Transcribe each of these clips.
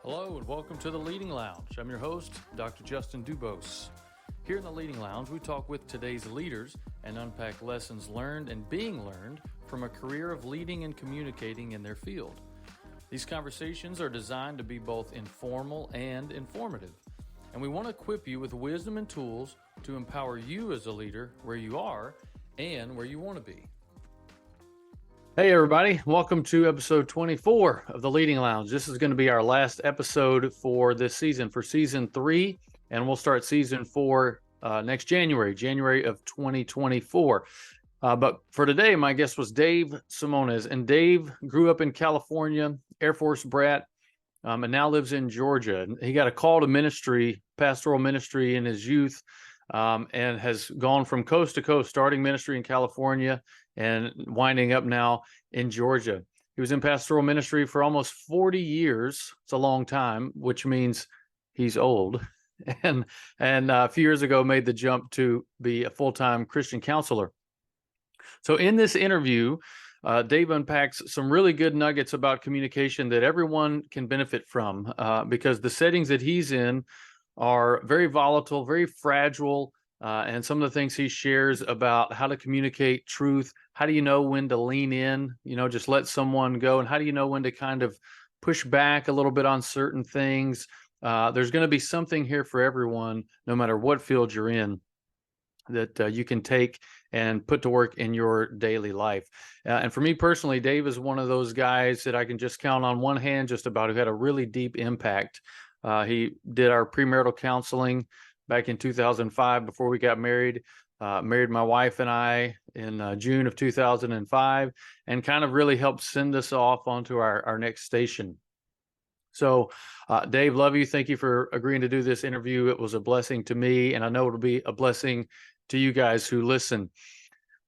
Hello and welcome to the Leading Lounge. I'm your host, Dr. Justin Dubose. Here in the Leading Lounge, we talk with today's leaders and unpack lessons learned and being learned from a career of leading and communicating in their field. These conversations are designed to be both informal and informative, and we want to equip you with wisdom and tools to empower you as a leader where you are and where you want to be. Hey everybody, welcome to episode 24 of the Leading Lounge. This is going to be our last episode for this season, for season 3, and we'll start season 4 next January of 2024. But for today, my guest was Dave Semones, and Dave grew up in California, Air Force brat, and now lives in Georgia. He got a call to ministry, pastoral ministry in his youth, and has gone from coast to coast, starting ministry in California and winding up now in Georgia. He was in pastoral ministry for almost 40 years. It's a long time, which means he's old. And a few years ago made the jump to be a full-time Christian counselor. So in this interview, Dave unpacks some really good nuggets about communication that everyone can benefit from, because the settings that he's in are very volatile, very fragile, and some of the things he shares about how to communicate truth. How do you know when to lean in, just let someone go? And how do you know when to kind of push back a little bit on certain things? There's going to be something here for everyone, no matter what field you're in, that you can take and put to work in your daily life. And for me personally, Dave is one of those guys that I can just count on one hand just about, who had a really deep impact. He did our pre-marital counseling back in 2005 before we got married. Married my wife and I in June of 2005, and kind of really helped send us off onto our next station. So, Dave, love you. Thank you for agreeing to do this interview. It was a blessing to me, and I know it'll be a blessing to you guys who listen.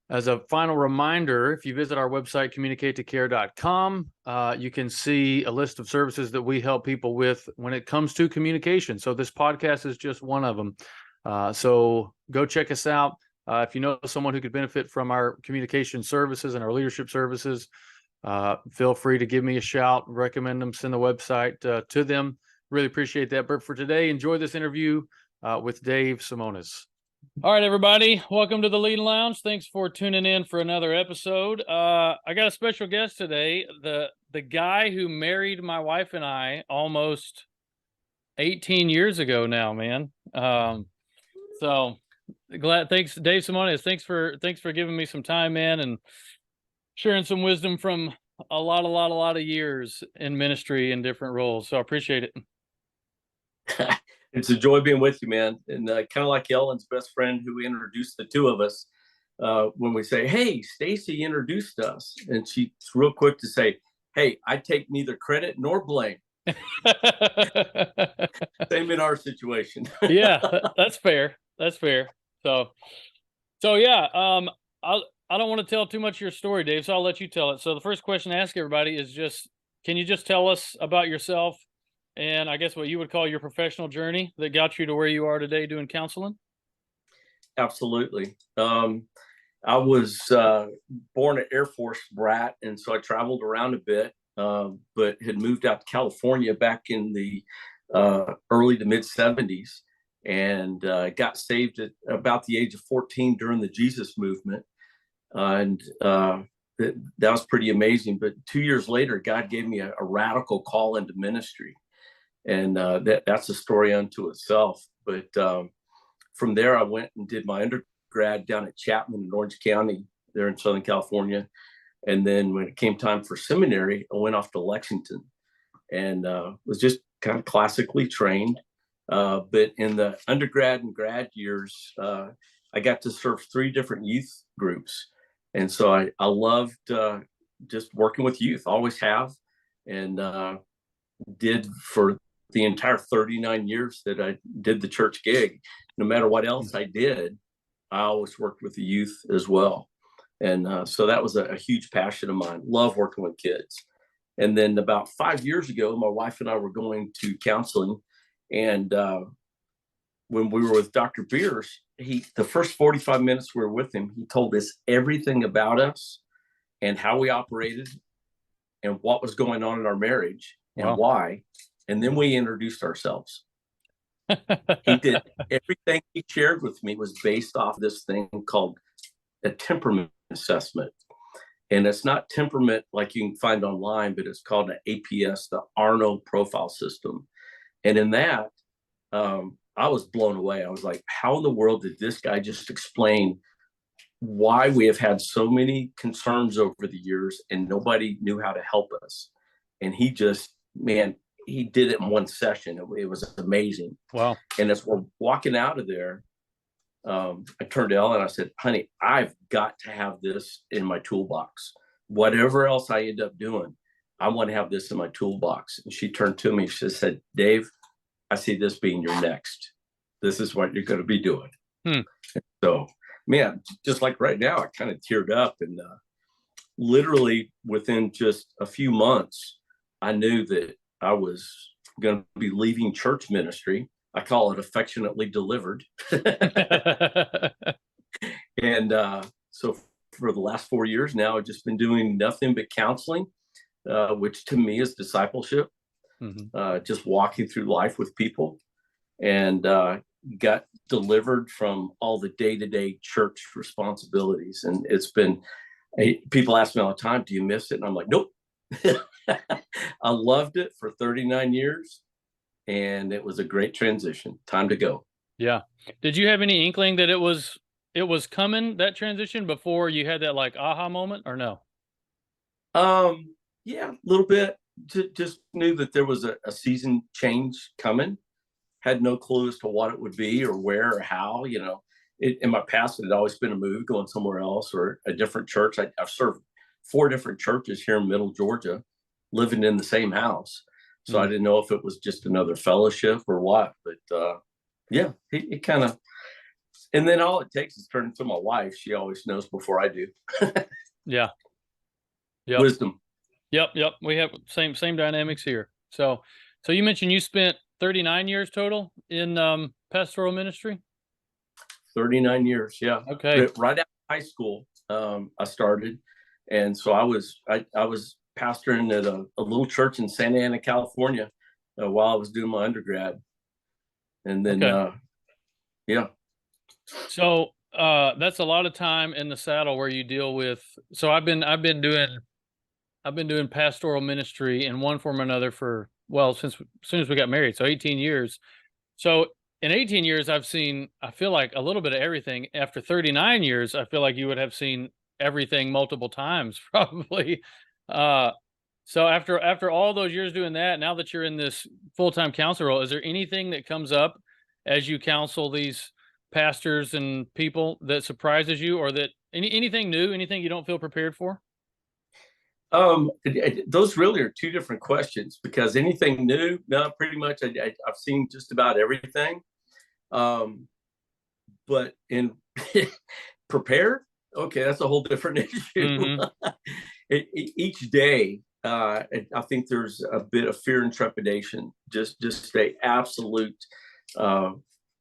As a final reminder, if you visit our website, communicatecare.com, you can see a list of services that we help people with when it comes to communication. So this podcast is just one of them. So go check us out. If you know someone who could benefit from our communication services and our leadership services, feel free to give me a shout, recommend them, send the website to them. Really appreciate that. But for today, enjoy this interview with Dave Semones. All right, everybody. Welcome to the Leading Lounge. Thanks for tuning in for another episode. I got a special guest today, the guy who married my wife and I almost 18 years ago now, man. So glad. Thanks, Dave Semones. Thanks for giving me some time, man, and sharing some wisdom from a lot of years in ministry in different roles. So I appreciate it. It's a joy being with you, man. And kind of like Ellen's best friend who introduced the two of us, when we say, hey, Stacy introduced us. And she's real quick to say, hey, I take neither credit nor blame. Same in our situation. Yeah, that's fair. That's fair. So yeah, I don't want to tell too much of your story, Dave, so I'll let you tell it. So the first question I ask everybody is can you just tell us about yourself and I guess what you would call your professional journey that got you to where you are today doing counseling? Absolutely. I was born an Air Force brat, and so I traveled around a bit, but had moved out to California back in the early to mid 70s, and got saved at about the age of 14 during the Jesus movement. And that was pretty amazing. But 2 years later, God gave me a radical call into ministry. And that's a story unto itself. But from there, I went and did my undergrad down at Chapman in Orange County, there in Southern California. And then when it came time for seminary, I went off to Lexington and was just kind of classically trained. But in the undergrad and grad years, I got to serve 3 different youth groups. And so I loved just working with youth, always have, and did for the entire 39 years that I did the church gig. No matter what else I did, I always worked with the youth as well. And so that was a huge passion of mine. Love working with kids. And then about 5 years ago, my wife and I were going to counseling. And when we were with Dr. Beers, the first 45 minutes we were with him, he told us everything about us and how we operated and what was going on in our marriage and Wow. why. And then we introduced ourselves. He did everything he shared with me was based off this thing called a temperament assessment. And it's not temperament like you can find online, but it's called an APS, the Arno Profile System. And in that, I was blown away. I was like, how in the world did this guy just explain why we have had so many concerns over the years and nobody knew how to help us? And he just, man, he did it in one session. It was amazing. Wow. And as we're walking out of there, I turned to Ellen and I said, honey, I've got to have this in my toolbox. Whatever else I end up doing, I want to have this in my toolbox. And she turned to me, she said, Dave, I see this being your next. This is what you're going to be doing. So, man, just like right now, I kind of teared up. And literally within just a few months, I knew that I was going to be leaving church ministry. I call it affectionately delivered. And so for the last 4 years now, I've just been doing nothing but counseling, which to me is discipleship, just walking through life with people, and got delivered from all the day-to-day church responsibilities. And it's been, people ask me all the time, do you miss it? And I'm like, nope. I loved it for 39 years. And it was a great transition. Time to go. Yeah. Did you have any inkling that it was coming, that transition, before you had that like aha moment, or no? Yeah, a little bit. Just knew that there was a season change coming. Had no clue as to what it would be or where or how. You know, in my past, it had always been a move, going somewhere else or a different church. I've served 4 different churches here in Middle Georgia, living in the same house. So I didn't know if it was just another fellowship or what, but yeah, it kind of, and then all it takes is turning to my wife. She always knows before I do. Yeah. Yep. Wisdom. Yep. We have same dynamics here. So you mentioned you spent 39 years total in pastoral ministry? 39 years, yeah. Okay. Right after high school, I started. And so I was pastoring at a little church in Santa Ana, California, while I was doing my undergrad. And then, yeah. So that's a lot of time in the saddle where you deal with. So I've been doing pastoral ministry in one form or another for, well, since as soon as we got married, so 18 years. So in 18 years, I feel like a little bit of everything. After 39 years, I feel like you would have seen everything multiple times, probably. So after all those years doing that, now that you're in this full-time counselor role, is there anything that comes up as you counsel these pastors and people that surprises you, or that anything new, anything you don't feel prepared for? Those really are 2 different questions, because anything new, no, pretty much I've seen just about everything. But in prepared, okay, that's a whole different issue. Each day, I think there's a bit of fear and trepidation. Just a absolute,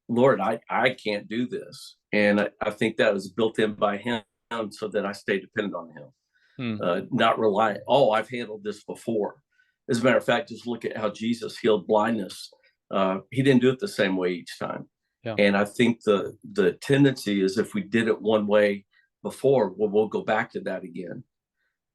Lord, I can't do this, and I think that was built in by Him, so that I stay dependent on Him. Not rely, I've handled this before. As a matter of fact, just look at how Jesus healed blindness. He didn't do it the same way each time. Yeah. And I think the tendency is, if we did it one way before, we'll go back to that again.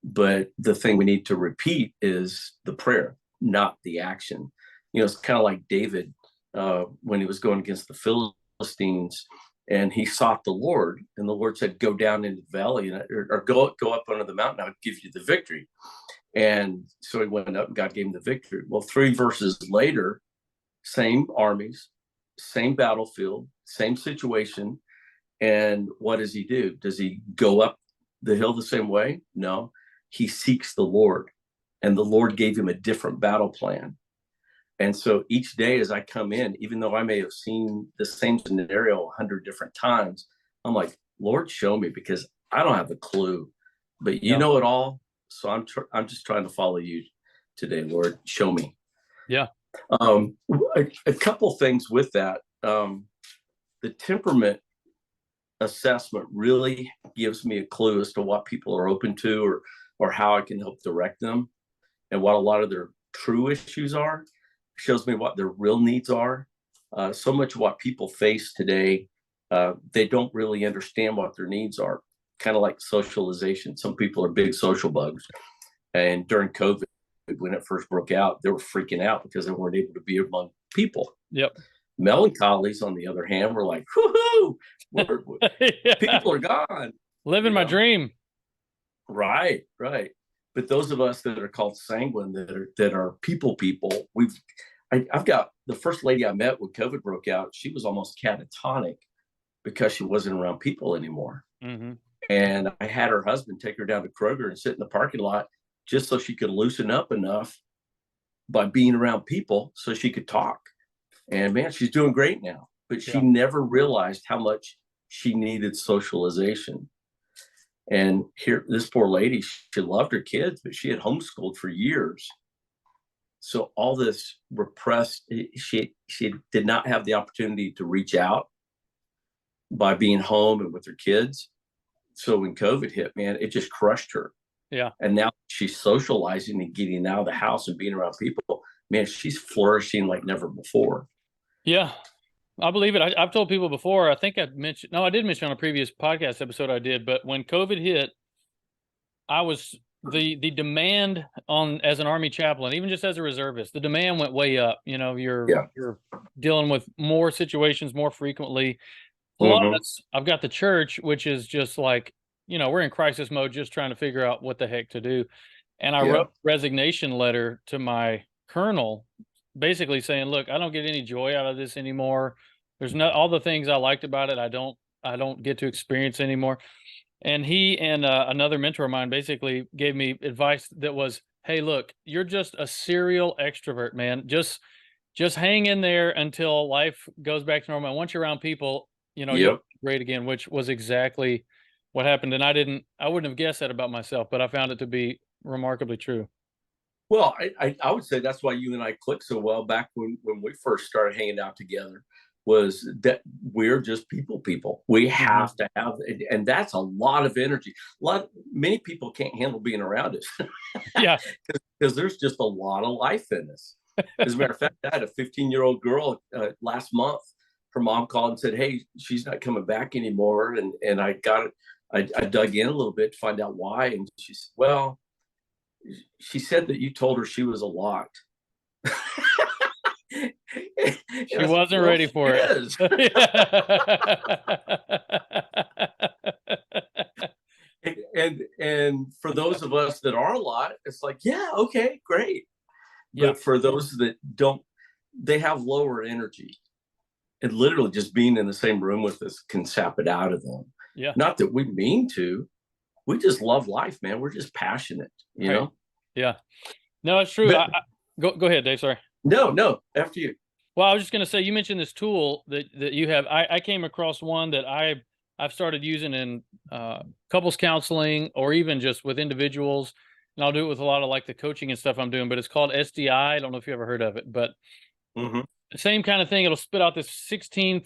But the thing we need to repeat is the prayer, not the action. You know, it's kind of like David when he was going against the Philistines, and he sought the Lord, and the Lord said, go down into the valley, or go up under the mountain, I'll give you the victory. And so he went up and God gave him the victory. Well, 3 verses later, same armies, same battlefield, same situation. And what does he do? Does he go up the hill the same way? No, he seeks the Lord, and the Lord gave him a different battle plan. And so each day as I come in, even though I may have seen the same scenario 100 different times, I'm like, Lord, show me, because I don't have a clue, but you know it all. So I'm just trying to follow you today, Lord. Show me. Yeah. A couple things with that. The temperament assessment really gives me a clue as to what people are open to, or how I can help direct them, and what a lot of their true issues are. Shows me what their real needs are. So much of what people face today, they don't really understand what their needs are. Kind of like socialization. Some people are big social bugs, and during COVID, when it first broke out, they were freaking out because they weren't able to be among people. Yep. Melancholies, on the other hand, were like, whoo-hoo, Yeah. people are gone. Living my dream. Right. But those of us that are called sanguine, that are people, I've got the first lady I met when COVID broke out. She was almost catatonic because she wasn't around people anymore. Mm-hmm. And I had her husband take her down to Kroger and sit in the parking lot just so she could loosen up enough by being around people so she could talk. And man, she's doing great now. But she never realized how much she needed socialization. And here, this poor lady, she loved her kids, but she had homeschooled for years. So all this repressed, she did not have the opportunity to reach out by being home and with her kids. So when COVID hit, man, it just crushed her. Yeah. And now she's socializing and getting out of the house and being around people. Man, she's flourishing like never before. Yeah, I believe it. I've told people before, I think I did mention on a previous podcast episode I did, but when COVID hit, I was the demand on, as an Army chaplain, even just as a reservist, the demand went way up. You know, you're dealing with more situations more frequently. Plus, I've got the church, which is just like, you know, we're in crisis mode, just trying to figure out what the heck to do. And I wrote a resignation letter to my colonel, basically saying, look, I don't get any joy out of this anymore. There's not all the things I liked about it. I don't get to experience anymore. And he and another mentor of mine basically gave me advice that was, hey, look, you're just a serial extrovert, man. Just hang in there until life goes back to normal. And once you're around people, you know, you'll be great again, which was exactly what happened. And I wouldn't have guessed that about myself, but I found it to be remarkably true. Well, I would say that's why you and I clicked so well back when we first started hanging out together, was that we're just people. We have to have, and that's a lot of energy. Many people can't handle being around us. Yeah. Because there's just a lot of life in us. As a matter of fact, I had a 15-year-old girl last month. Her mom called and said, hey, she's not coming back anymore. And I dug in a little bit to find out why. And she said, well, she said that you told her she was a lot. She wasn't ready for it. And for those of us that are a lot, it's like, yeah, okay, great. But for those that don't, they have lower energy. And literally just being in the same room with us can sap it out of them. Yeah. Not that we mean to. We just love life, man. We're just passionate, you know? Yeah. No, it's true. Go ahead, Dave. Sorry. No, after you. Well, I was just going to say, you mentioned this tool that you have. I came across one that I've started using in couples counseling, or even just with individuals. And I'll do it with a lot of like the coaching and stuff I'm doing, but it's called SDI. I don't know if you ever heard of it, but same kind of thing. It'll spit out this 16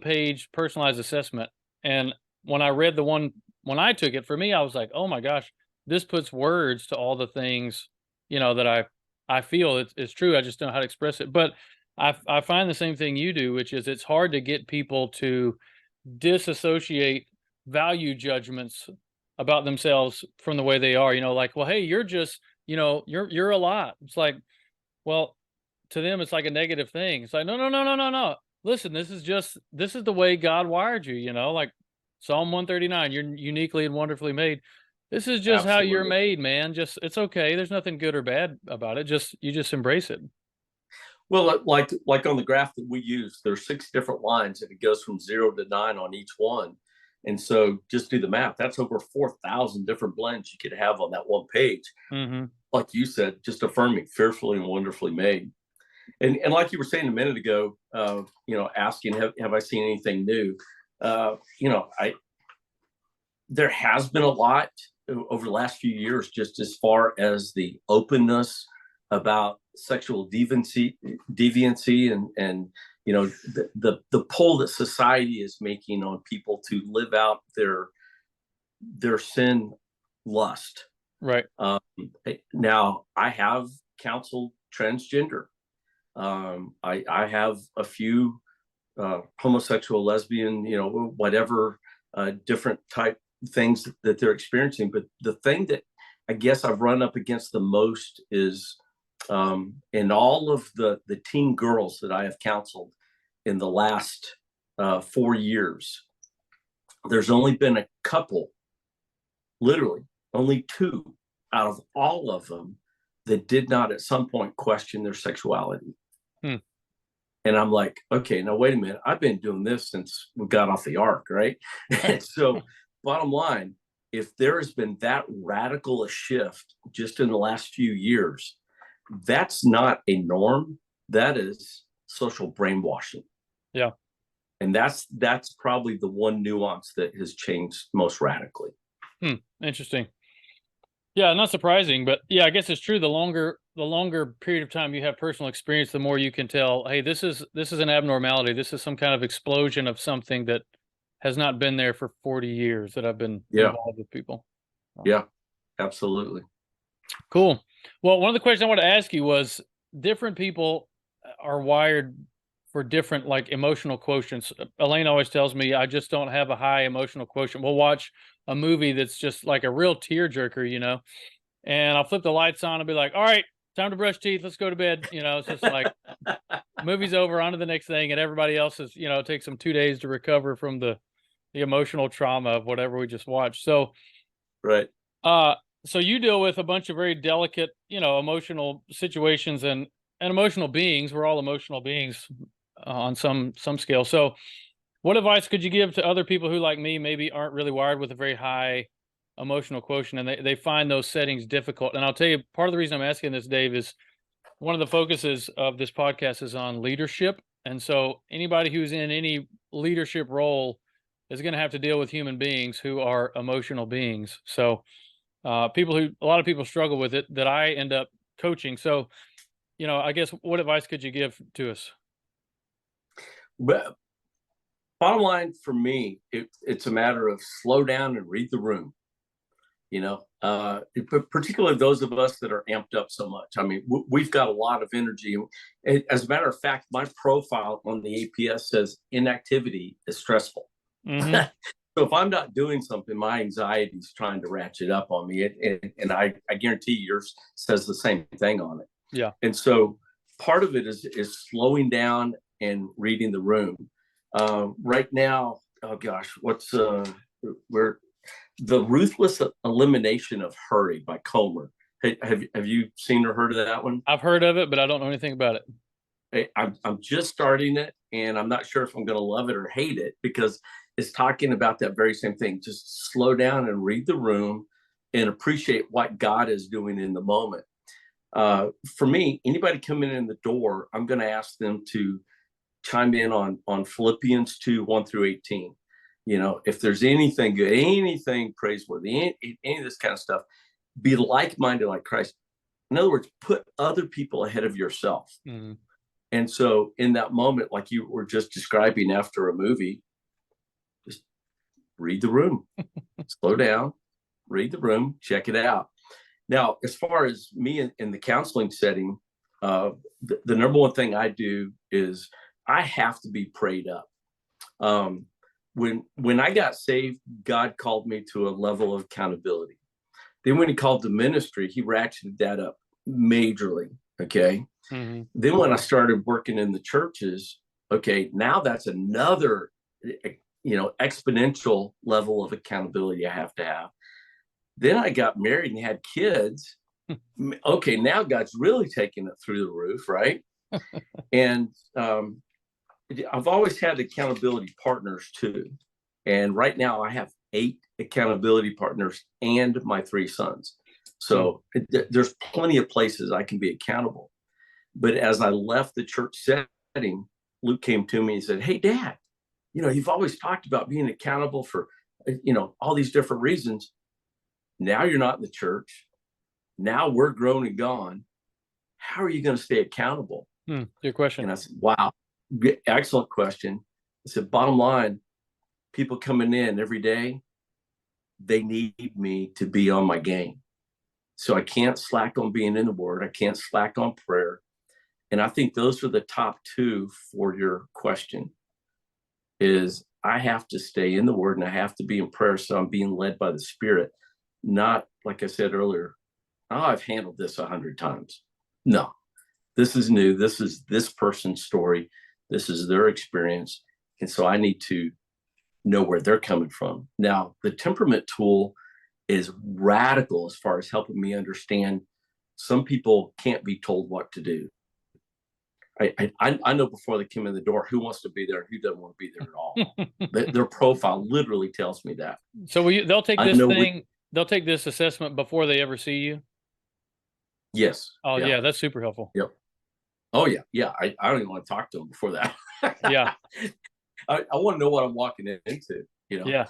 page personalized assessment. And when I read when I took it, for me, I was like, oh my gosh, this puts words to all the things, you know, that I feel it's true. I just don't know how to express it. But I find the same thing you do, which is it's hard to get people to disassociate value judgments about themselves from the way they are. You know, like, well, hey, you're just, you know, you're a lot. It's like, well, to them, it's like a negative thing. It's like, no. Listen, this is the way God wired you, you know, like Psalm 139, you're uniquely and wonderfully made. This is just how you're made, man. Just, it's okay. There's nothing good or bad about it. You just embrace it. Well, like on the graph that we use, there's 6 different lines and it goes from 0 to 9 on each one. And so just do the math. That's over 4,000 different blends you could have on that one page. Like you said, just affirming, fearfully and wonderfully made. And like you were saying a minute ago, you know, asking, have I seen anything new? You know, there has been a lot over the last few years, just as far as the openness about sexual deviancy and the pull that society is making on people to live out their sin lust. Right. Now, I have counseled transgender. I have a few homosexual, lesbian, whatever different type things that they're experiencing. But the thing that I guess I've run up against the most is in all of the teen girls that I have counseled in the last 4 years, there's only been a couple, literally only 2 out of all of them, that did not at some point question their sexuality. And I'm like, okay, now wait a minute. I've been doing this since we got off the ark, right? And so bottom line, if there has been that radical a shift just in the last few years, that's not a norm. That is social brainwashing. Yeah. And that's probably the one nuance that has changed most radically. Interesting. Yeah, not surprising, but yeah, I guess it's true. The longer period of time you have personal experience, the more you can tell, hey, this is an abnormality. This is some kind of explosion of something that has not been there for 40 years that I've been involved with people. Yeah, absolutely. Cool. Well, one of the questions I want to ask you was, different people are wired for different like emotional quotients. Elaine always tells me I just don't have a high emotional quotient. We'll watch a movie that's just like a real tearjerker, and I'll flip the lights on and be like, all right, time to brush teeth. Let's go to bed. It's just like movie's over, on to the next thing. And everybody else is, it takes them 2 days to recover from the emotional trauma of whatever we just watched. So, right. So you deal with a bunch of very delicate, emotional situations and emotional beings. We're all emotional beings on some scale. So what advice could you give to other people who, like me, maybe aren't really wired with a very high emotional quotient, and they find those settings difficult? And I'll tell you, part of the reason I'm asking this, Dave, is one of the focuses of this podcast is on leadership. And so anybody who's in any leadership role is going to have to deal with human beings who are emotional beings. So a lot of people struggle with it that I end up coaching. So, I guess what advice could you give to us? Well, bottom line for me, it's a matter of slow down and read the room. Particularly those of us that are amped up so much. I mean, we've got a lot of energy. As a matter of fact, my profile on the APS says inactivity is stressful. Mm-hmm. So if I'm not doing something, my anxiety is trying to ratchet up on me. And I guarantee yours says the same thing on it. Yeah. And so part of it is slowing down and reading the room. Right now, oh gosh, we're The Ruthless Elimination of Hurry by Comer. Hey, have you seen or heard of that one? I've heard of it, but I don't know anything about it. Hey, I'm just starting it, and I'm not sure if I'm going to love it or hate it, because it's talking about that very same thing. Just slow down and read the room and appreciate what God is doing in the moment. For me, anybody coming in the door, I'm going to ask them to chime in on Philippians 2:1-18. If there's anything good, anything praiseworthy, any of this kind of stuff, be like-minded like Christ. In other words, put other people ahead of yourself. Mm-hmm. And so in that moment, like you were just describing after a movie, just read the room, slow down, read the room, check it out. Now, as far as me in the counseling setting, the number one thing I do is I have to be prayed up. When I got saved, God called me to a level of accountability. Then when he called the ministry, he ratcheted that up majorly. Okay. Mm-hmm. Then when I started working in the churches, okay, now that's another, exponential level of accountability I have to have. Then I got married and had kids. Okay, now God's really taking it through the roof, right? And I've always had accountability partners too. And right now I have 8 accountability partners and my 3 sons. So there's plenty of places I can be accountable. But as I left the church setting, Luke came to me and said, "Hey, Dad, you've always talked about being accountable for, all these different reasons. Now you're not in the church. Now we're grown and gone. How are you going to stay accountable?" Good question. And I said, wow. Excellent question. I said, bottom line, people coming in every day, they need me to be on my game. So I can't slack on being in the Word. I can't slack on prayer. And I think those are the top two for your question. Is I have to stay in the Word and I have to be in prayer, so I'm being led by the Spirit. Not like I said earlier, oh, I've handled this 100 times. No, this is new. This is this person's story. This is their experience. And so I need to know where they're coming from. Now, the temperament tool is radical as far as helping me understand some people can't be told what to do. I know before they come in the door who wants to be there and who doesn't want to be there at all. Their profile literally tells me that. So they'll take this they'll take this assessment before they ever see you? Yes. Oh, yeah, that's super helpful. Yep. Oh, yeah. Yeah. I don't even want to talk to them before that. Yeah. I want to know what I'm walking into, you know? Yeah.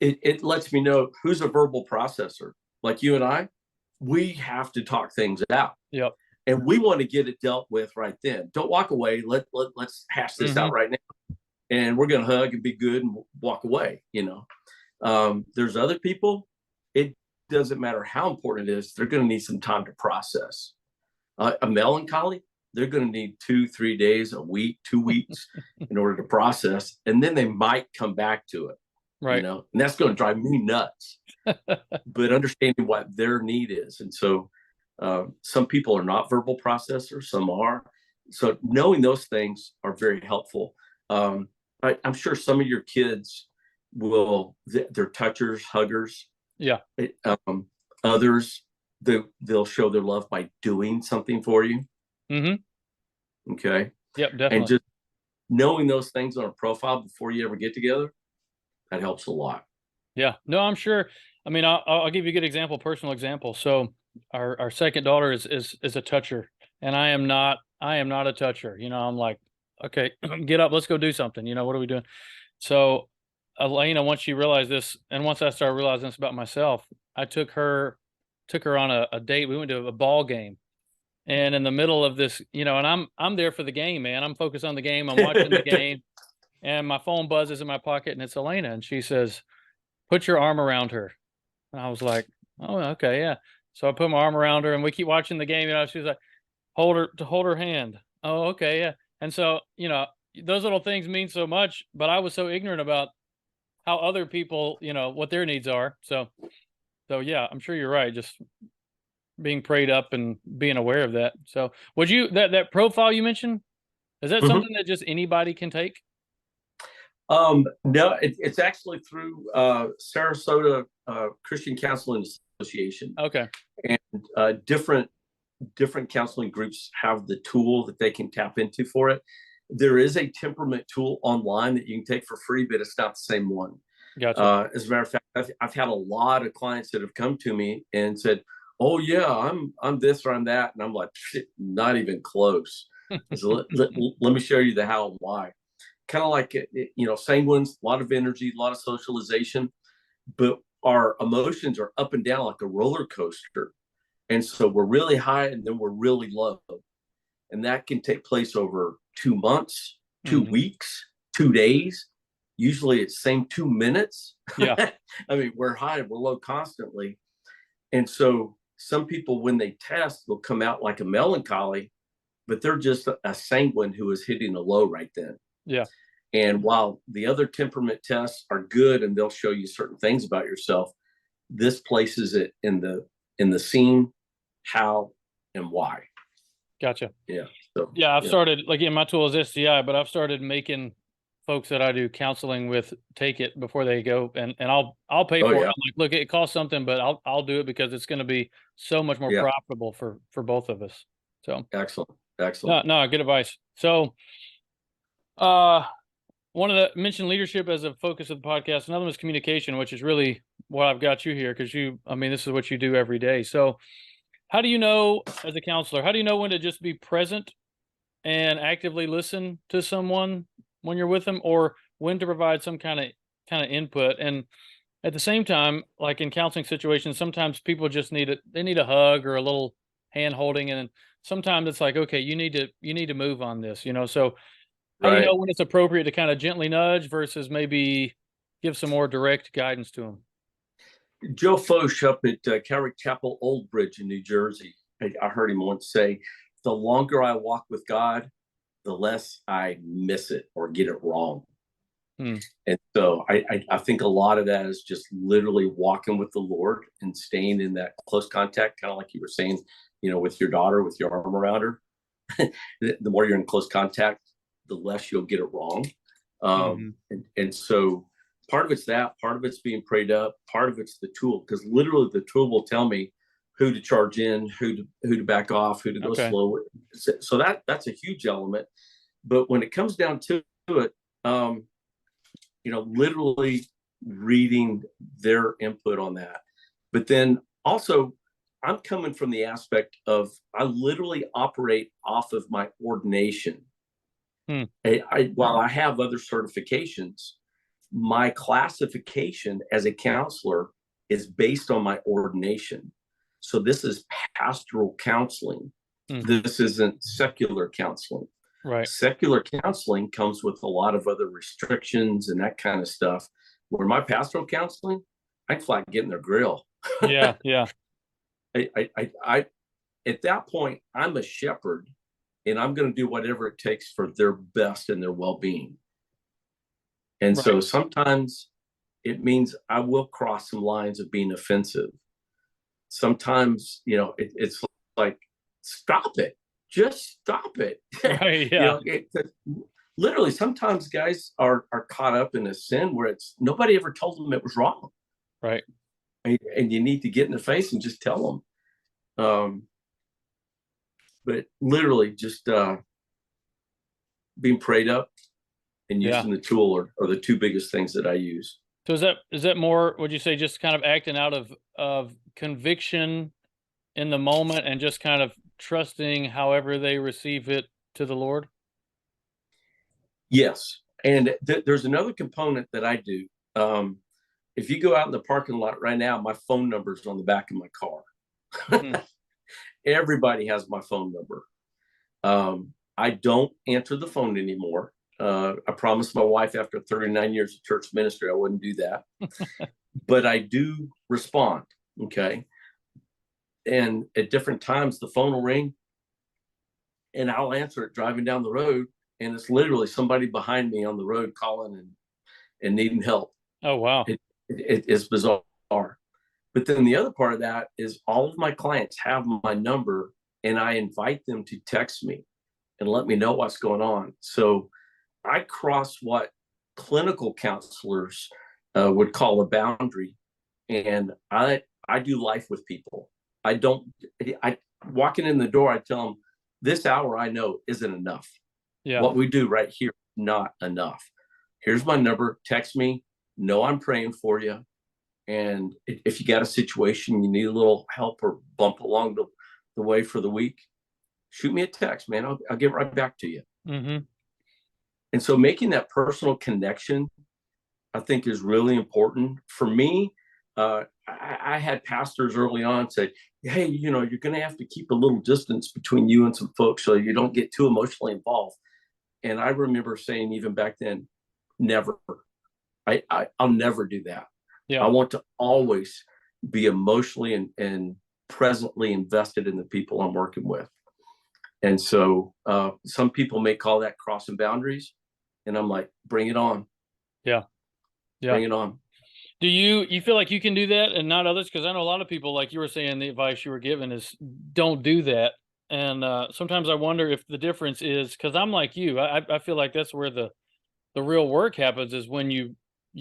It lets me know who's a verbal processor. Like you and I, we have to talk things out. Yep. And we want to get it dealt with right then. Don't walk away. Let's hash this out right now. And we're going to hug and be good and walk away, you know? There's other people, it doesn't matter how important it is, they're going to need some time to process. A melancholy, they're going to need 2-3 days, a week, 2 weeks in order to process. And then they might come back to it. Right. You know, and that's going to drive me nuts. But understanding what their need is. And so some people are not verbal processors, some are. So knowing those things are very helpful. I'm sure some of your kids they're touchers, huggers. Yeah. Others, they'll show their love by doing something for you. Mm-hmm. Okay. Yep, definitely. And just knowing those things on a profile before you ever get together, that helps a lot. Yeah. No, I'm sure. I mean, I'll give you a good example, personal example. So our second daughter is a toucher, and I am not a toucher. You know, I'm like, okay, get up, let's go do something. You know, what are we doing? So Elena, once she realized this, and once I started realizing this about myself, I took her on a date. We went to a ball game. And in the middle of this, you know, and I'm there for the game, man. I'm focused on the game. I'm watching the game. And my phone buzzes in my pocket, and it's Elena. And she says, put your arm around her. And I was like, oh, okay, yeah. So I put my arm around her, and we keep watching the game. You know, she's like, hold her hand. Oh, okay, yeah. And so, you know, those little things mean so much, but I was so ignorant about how other people, you know, what their needs are. So yeah, I'm sure you're right. Just being prayed up and being aware of that. So would you, that profile you mentioned, is that something that just anybody can take? No, it's actually through Sarasota Christian Counseling Association. Okay. And different counseling groups have the tool that they can tap into for it. There is a temperament tool online that you can take for free, but it's not the same one. Gotcha. As a matter of fact, I've had a lot of clients that have come to me and said, "Oh yeah, I'm this or I'm that," and I'm like, not even close. So let me show you the how and why. Kind of like, you know, sanguines, a lot of energy, a lot of socialization, but our emotions are up and down like a roller coaster. And so we're really high and then we're really low. And that can take place over 2 months, 2 weeks, 2 days. Usually it's same 2 minutes. Yeah. I mean, we're high, we're low constantly. And so some people, when they test, will come out like a melancholy, but they're just a sanguine who is hitting a low right then. Yeah. And while the other temperament tests are good and they'll show you certain things about yourself, this places it in the scene, how and why. Gotcha. Yeah. So yeah, I've started, like, in my tool is SCI, but I've started making folks that I do counseling with take it before they go, and I'll pay for it. I'm like, look, it costs something, but I'll do it because it's going to be so much more profitable for both of us. So excellent. No, good advice. So, one of the mentioned leadership as a focus of the podcast. Another one is communication, which is really why I've got you here, because this is what you do every day. So how do you know, as a counselor, how do you know when to just be present and actively listen to someone when you're with them, or when to provide some kind of input? And at the same time, like in counseling situations, sometimes people just need a hug or a little hand holding, and sometimes it's like, okay, you need to move on this, So how do you Right. know when it's appropriate to kind of gently nudge versus maybe give some more direct guidance to them? Joe Foch up at Calvary Chapel, Old Bridge in New Jersey, I heard him once say, the longer I walk with God, the less I miss it or get it wrong. Hmm. And so I think a lot of that is just literally walking with the Lord and staying in that close contact, kind of like you were saying, with your daughter, with your arm around her. The more you're in close contact, the less you'll get it wrong. Mm-hmm. And so part of it's that, part of it's being prayed up, part of it's the tool, because literally the tool will tell me who to charge in, who to back off, who to go Okay. slow. So that's a huge element. But when it comes down to it, literally reading their input on that. But then also, I'm coming from the aspect of I literally operate off of my ordination. Hmm. While I have other certifications, my classification as a counselor is based on my ordination. So this is pastoral counseling. Hmm. This isn't secular counseling. Right. Secular counseling comes with a lot of other restrictions and that kind of stuff. Where my pastoral counseling, I can flat get in their grill. Yeah. Yeah. I at that point, I'm a shepherd, and I'm going to do whatever it takes for their best and their well-being. And Right. so sometimes it means I will cross some lines of being offensive. Sometimes, it's like, stop it, just stop it. Right. Yeah. Literally, sometimes guys are caught up in a sin where it's nobody ever told them it was wrong. Right. And you need to get in the face and just tell them. But literally just being prayed up and Yeah. using the tool are the two biggest things that I use. So is that more, would you say, just kind of acting out of conviction in the moment and just kind of trusting however they receive it to the Lord? Yes. And there's another component that I do. If you go out in the parking lot right now, my phone number is on the back of my car. Hmm. Everybody has my phone number. I don't answer the phone anymore. I promised my wife after 39 years of church ministry, I wouldn't do that. But I do respond. Okay. And at different times, the phone will ring and I'll answer it driving down the road. And it's literally somebody behind me on the road calling and needing help. Oh, wow. It's bizarre. But then the other part of that is all of my clients have my number, and I invite them to text me and let me know what's going on. So I cross what clinical counselors would call a boundary, and I do life with people. I walking in the door, I tell them this hour I know isn't enough. Yeah. What we do right here, not enough. Here's my number. Text me. Know I'm praying for you. And if you got a situation, you need a little help or bump along the way for the week, shoot me a text, man. I'll get right back to you. Mm-hmm. And so making that personal connection, I think, is really important. For me, I had pastors early on say, hey, you're going to have to keep a little distance between you and some folks so you don't get too emotionally involved. And I remember saying even back then, never. I'll never do that. Yeah. I want to always be emotionally and presently invested in the people I'm working with. And so some people may call that crossing boundaries. And I'm like, bring it on. Yeah. Yeah. Bring it on. Do you feel like you can do that and not others? Because I know a lot of people, like you were saying, the advice you were given is don't do that. And sometimes I wonder if the difference is, because I'm like you, I feel like that's where the real work happens, is when you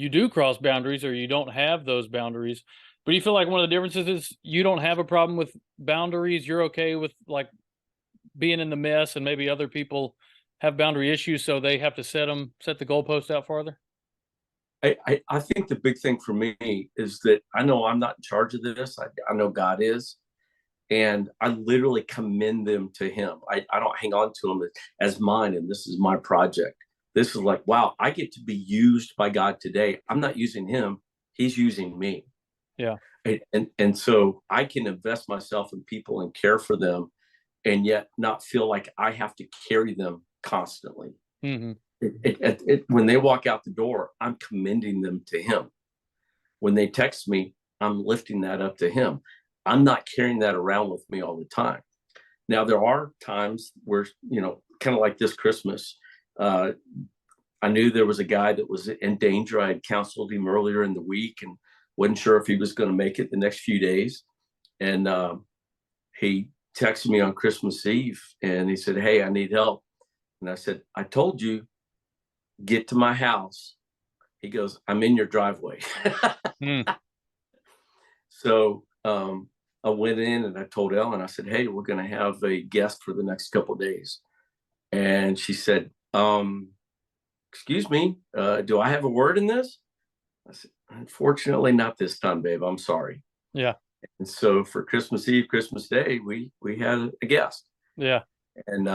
do cross boundaries or you don't have those boundaries. But you feel like one of the differences is you don't have a problem with boundaries. You're okay with like being in the mess, and maybe other people have boundary issues, so they have to set the goalpost out farther. I think the big thing for me is that I know I'm not in charge of this. I know God is. And I literally commend them to him. I don't hang on to them as mine, and this is my project. This is like, wow, I get to be used by God today. I'm not using him. He's using me. Yeah. And so I can invest myself in people and care for them, and yet not feel like I have to carry them constantly. Mm-hmm. When they walk out the door, I'm commending them to him. When they text me, I'm lifting that up to him. I'm not carrying that around with me all the time. Now, there are times where, kind of like this Christmas, I knew there was a guy that was in danger. I had counseled him earlier in the week and wasn't sure if he was going to make it the next few days. And he texted me on Christmas Eve and he said, "Hey, I need help." And I said, "I told you, get to my house." He goes, "I'm in your driveway." Mm. So I went in and I told Ellen, I said, "Hey, we're going to have a guest for the next couple of days." And she said, "Excuse me, do I have a word in this?" I said, "Unfortunately, not this time, babe. I'm sorry." Yeah. And so for Christmas Eve, Christmas Day, we had a guest. Yeah. And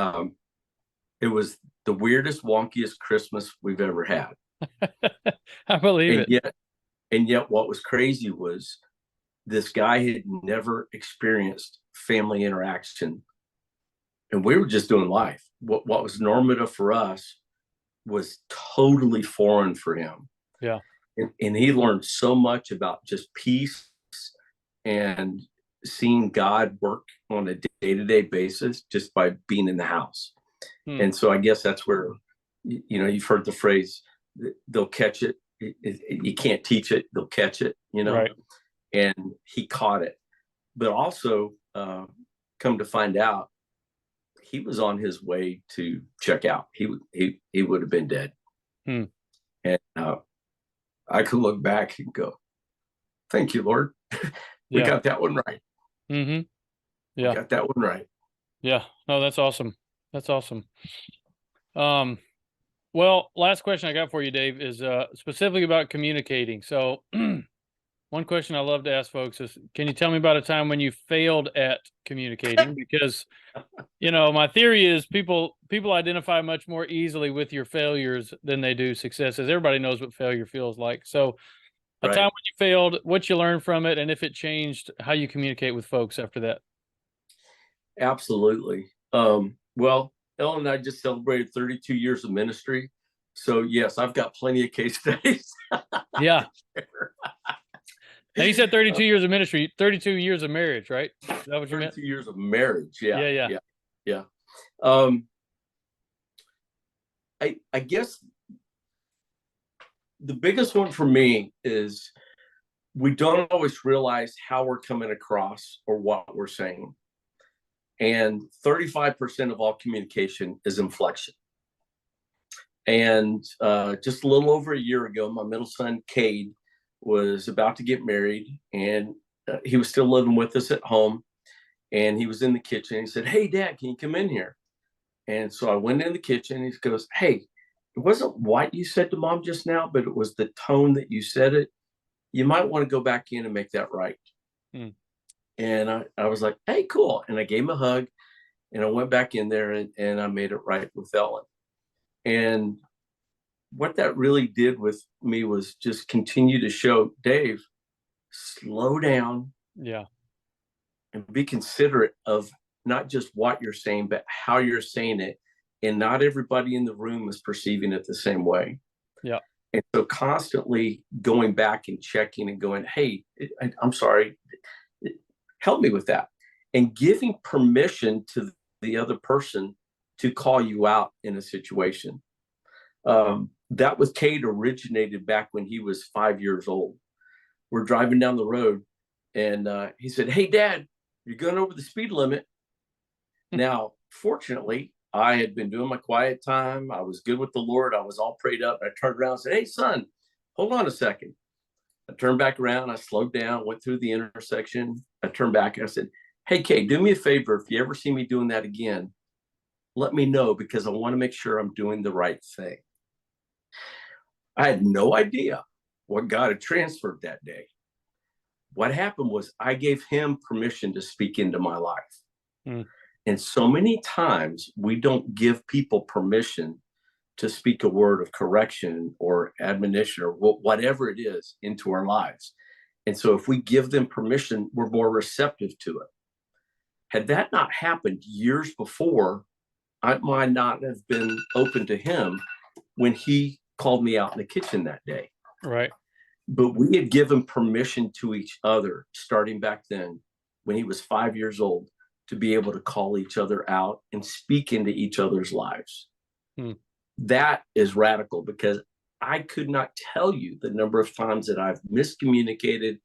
it was the weirdest, wonkiest Christmas we've ever had. I believe it. And yet what was crazy was this guy had never experienced family interaction. And we were just doing life. What was normative for us was totally foreign for him. Yeah. And he learned so much about just peace and seeing God work on a day-to-day basis just by being in the house. And so I guess that's where, you've heard the phrase, they'll catch it. You can't teach it, they'll catch it, Right. And he caught it. But also, come to find out, he was on his way to check out. He would have been dead. And I could look back and go, "Thank you, Lord. We got that one right." Mm-hmm. Yeah. We got that one right. Yeah. No, that's awesome. That's awesome. Well, last question I got for you, Dave, is specifically about communicating. So one question I love to ask folks is, can you tell me about a time when you failed at communicating? Because, my theory is people identify much more easily with your failures than they do successes. Everybody knows what failure feels like. So a time when you failed, what you learned from it, and if it changed how you communicate with folks after that. Absolutely. Well, Ellen and I just celebrated 32 years of ministry. So yes, I've got plenty of case studies. Yeah. Now you said 32 years of ministry, 32 years of marriage, right? Is that what you meant? 32 years of marriage. Yeah. Yeah. I guess the biggest one for me is we don't always realize how we're coming across or what we're saying. And 35% of all communication is inflection. And just a little over a year ago, my middle son, Cade, was about to get married, and he was still living with us at home. And he was in the kitchen. He said, "Hey, Dad, can you come in here?" And so I went in the kitchen. He goes, "Hey, it wasn't what you said to Mom just now, but it was the tone that you said it. You might want to go back in and make that right." And I was like, "Hey, cool." And I gave him a hug, and I went back in there and I made it right with Ellen. And what that really did with me was just continue to show, Dave, slow down. Yeah. And be considerate of not just what you're saying, but how you're saying it. And not everybody in the room is perceiving it the same way. Yeah. And so constantly going back and checking and going, "Hey, I'm sorry, help me with that." And giving permission to the other person to call you out in a situation. That with Cade originated back when he was 5 years old. We're driving down the road and he said, "Hey, Dad, you're going over the speed limit." Now, fortunately, I had been doing my quiet time. I was good with the Lord. I was all prayed up. I turned around and said, "Hey, son, hold on a second." I turned back around. I slowed down, went through the intersection. I turned back and I said, "Hey, Kay, do me a favor. If you ever see me doing that again, let me know, because I want to make sure I'm doing the right thing." I had no idea what God had transferred that day. What happened was I gave him permission to speak into my life. And so many times we don't give people permission to speak a word of correction or admonition or whatever it is into our lives. And so if we give them permission, we're more receptive to it. Had that not happened years before, I might not have been open to him when he called me out in the kitchen that day. Right. But we had given permission to each other starting back then when he was 5 years old to be able to call each other out and speak into each other's lives. That is radical, because I could not tell you the number of times that I've miscommunicated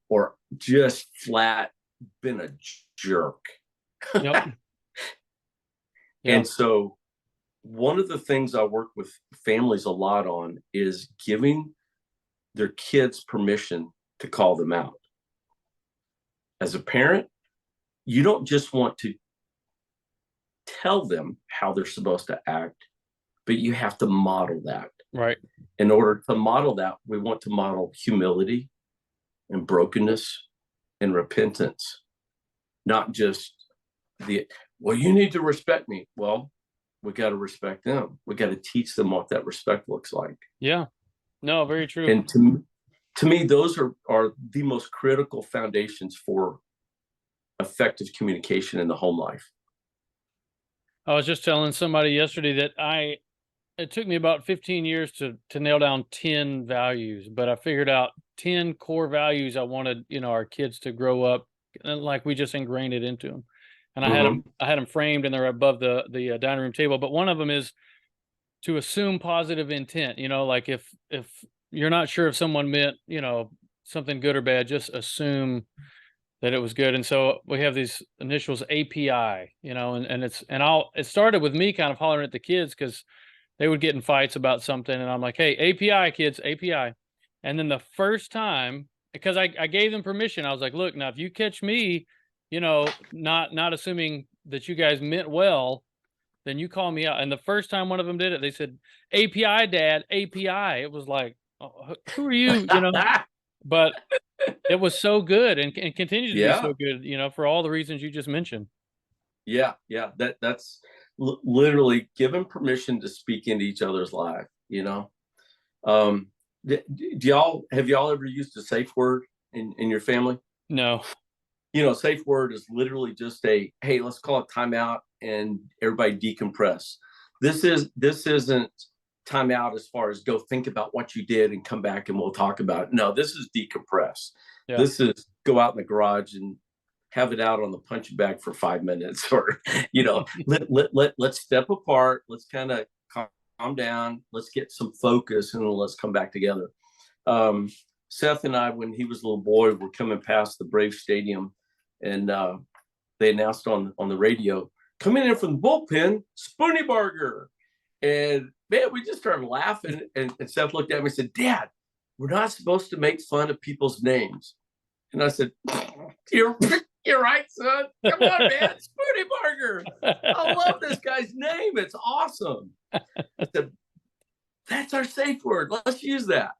or just flat been a jerk. Yep. And so one of the things I work with families a lot on is giving their kids permission to call them out. As a parent, you don't just want to tell them how they're supposed to act, but you have to model that. Right. In order to model that, we want to model humility and brokenness and repentance, not just well, you need to respect me. Well, we got to respect them. We got to teach them what that respect looks like. Yeah. No, very true. And to me, those are the most critical foundations for effective communication in the home life. I was just telling somebody yesterday that it took me about 15 years to nail down 10 values, but I figured out 10 core values I wanted, our kids to grow up, and like we just ingrained it into them. And I had them framed, and they're above the dining room table. But one of them is to assume positive intent. Like if you're not sure if someone meant, something good or bad, just assume that it was good. And so we have these initials API, it started with me kind of hollering at the kids because they would get in fights about something, and I'm like, hey, API kids, API. And then the first time, because I gave them permission, I was like, look, now if you catch me, not assuming that you guys meant well, then you call me out. And the first time one of them did it, they said, API, Dad, API. It was like, oh, who are you? But it was so good and continues to be so good, for all the reasons you just mentioned. Yeah. That's literally given permission to speak into each other's life. Have y'all ever used a safe word in your family? No. Safe word is literally just hey, let's call it timeout and everybody decompress. This isn't timeout as far as go think about what you did and come back and we'll talk about it. No, this is decompress. Yeah. This is go out in the garage and have it out on the punching bag for 5 minutes, or let's step apart. Let's kind of calm down. Let's get some focus, and let's come back together. Seth and I, when he was a little boy, were coming past the Brave Stadium, and they announced on the radio, coming in from the bullpen, Spoonie Burger. And man, we just started laughing. And Seth looked at me and said, Dad, we're not supposed to make fun of people's names. And I said, you're right, son. Come on, man. Spoonie Burger. I love this guy's name. It's awesome. I said, that's our safe word. Let's use that.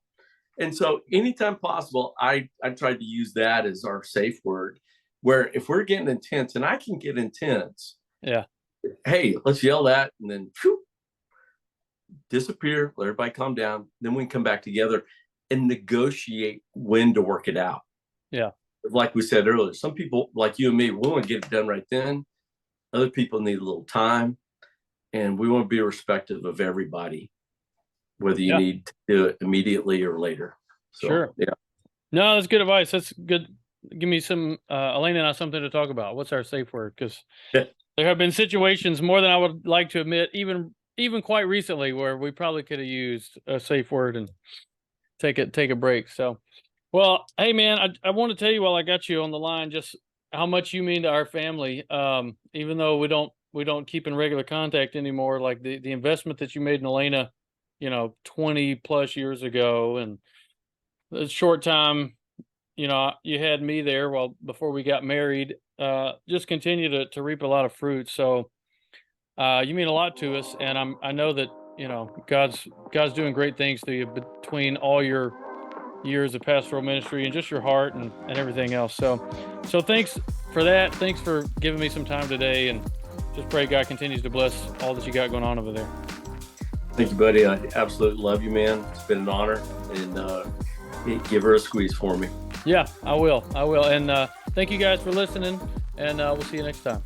And so anytime possible, I tried to use that as our safe word, where if we're getting intense, and I can get intense. Yeah. Hey, let's yell that and then disappear, let everybody calm down. Then we can come back together and negotiate when to work it out. Yeah. Like we said earlier, some people like you and me, we want to get it done right then. Other people need a little time, and we want to be respectful of everybody, whether you need to do it immediately or later. So, sure. Yeah. No, that's good advice. That's good. Give me some, Elena and I, something to talk about. What's our safe word? Because there have been situations, more than I would like to admit, even quite recently, where we probably could have used a safe word and take a break. So, well, hey man, I want to tell you while I got you on the line, just how much you mean to our family. Even though we don't keep in regular contact anymore, like the investment that you made in Elena, 20 plus years ago, and the short time, you had me there before we got married, just continue to reap a lot of fruit. So, you mean a lot to us, and I know that, God's doing great things to you between all your years of pastoral ministry and just your heart and everything else. So thanks for that. Thanks for giving me some time today, and just pray God continues to bless all that you got going on over there. Thank you, buddy. I absolutely love you, man. It's been an honor, and give her a squeeze for me. Yeah, I will. And thank you guys for listening, and we'll see you next time.